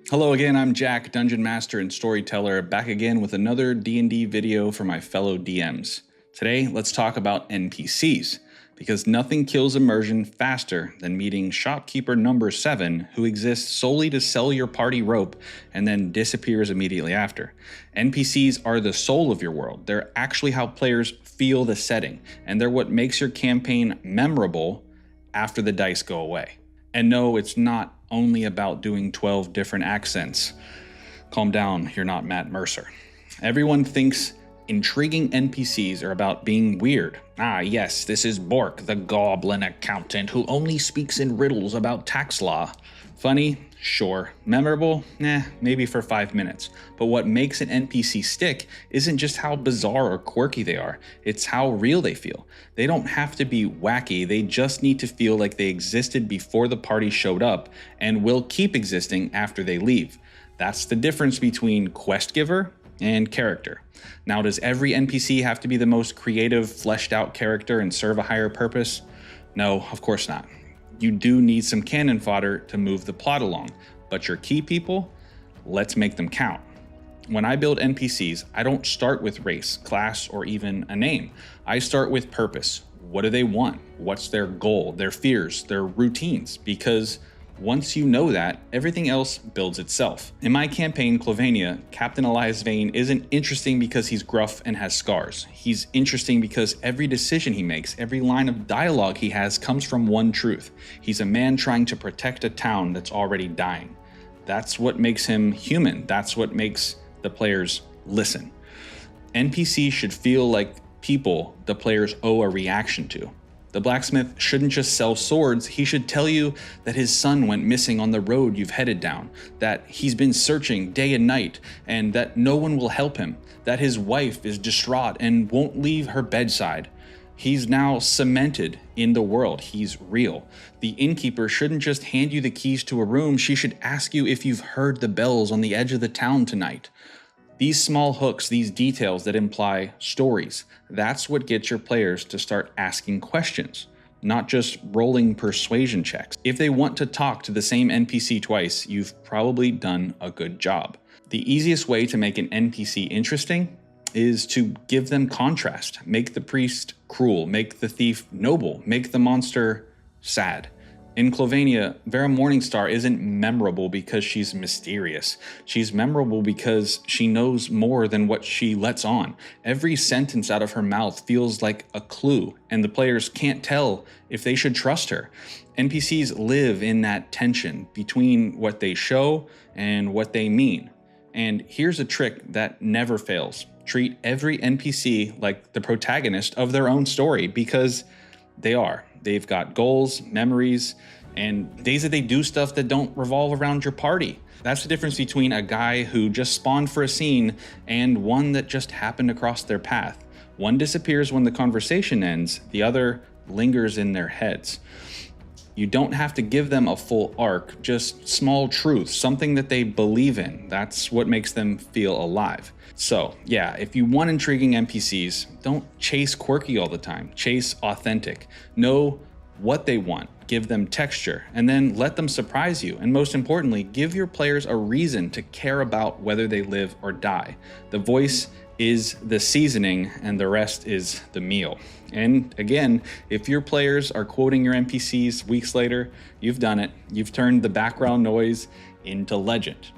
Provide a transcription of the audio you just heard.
Hello again, I'm Jack, Dungeon Master and Storyteller, back again with another D&D video for my fellow DMs. Today, let's talk about NPCs, because nothing kills immersion faster than meeting shopkeeper number 7, who exists solely to sell your party rope and then disappears immediately after. NPCs are the soul of your world. They're actually how players feel the setting, and they're what makes your campaign memorable after the dice go away. And no, it's not only about doing 12 different accents. Calm down, you're not Matt Mercer. Everyone thinks intriguing NPCs are about being weird. Ah yes, this is Bork, the goblin accountant who only speaks in riddles about tax law. Funny? Sure. Memorable? Nah, maybe for 5 minutes. But what makes an NPC stick isn't just how bizarre or quirky they are, it's how real they feel. They don't have to be wacky, they just need to feel like they existed before the party showed up and will keep existing after they leave. That's the difference between quest giver and character. Now, does every NPC have to be the most creative, fleshed out character and serve a higher purpose? No, of course not. You do need some cannon fodder to move the plot along, but your key people, let's make them count. When I build NPCs, I don't start with race, class, or even a name. I start with purpose. What do they want? What's their goal, their fears, their routines? Because once you know that, everything else builds itself. In my campaign, Kjlovania, Captain Elias Vane isn't interesting because he's gruff and has scars. He's interesting because every decision he makes, every line of dialogue he has comes from one truth. He's a man trying to protect a town that's already dying. That's what makes him human. That's what makes the players listen. NPCs should feel like people the players owe a reaction to. The blacksmith shouldn't just sell swords, he should tell you that his son went missing on the road you've headed down, that he's been searching day and night, and that no one will help him, that his wife is distraught and won't leave her bedside. He's now cemented in the world, he's real. The innkeeper shouldn't just hand you the keys to a room, she should ask you if you've heard the bells on the edge of the town tonight. These small hooks, these details that imply stories, that's what gets your players to start asking questions, not just rolling persuasion checks. If they want to talk to the same NPC twice, you've probably done a good job. The easiest way to make an NPC interesting is to give them contrast. Make the priest cruel, make the thief noble, make the monster sad. In Kjlovania, Vera Morningstar isn't memorable because she's mysterious. She's memorable because she knows more than what she lets on. Every sentence out of her mouth feels like a clue, and the players can't tell if they should trust her. NPCs live in that tension between what they show and what they mean. And here's a trick that never fails. Treat every NPC like the protagonist of their own story, because they are. They've got goals, memories, and days that they do stuff that don't revolve around your party. That's the difference between a guy who just spawned for a scene and one that just happened across their path. One disappears when the conversation ends, the other lingers in their heads. You don't have to give them a full arc, just small truths, something that they believe in. That's what makes them feel alive. So yeah, if you want intriguing NPCs, don't chase quirky all the time, chase authentic. Know what they want, give them texture, and then let them surprise you. And most importantly, give your players a reason to care about whether they live or die. The voice is the seasoning and the rest is the meal. And again, if your players are quoting your NPCs weeks later, you've done it. You've turned the background noise into legend.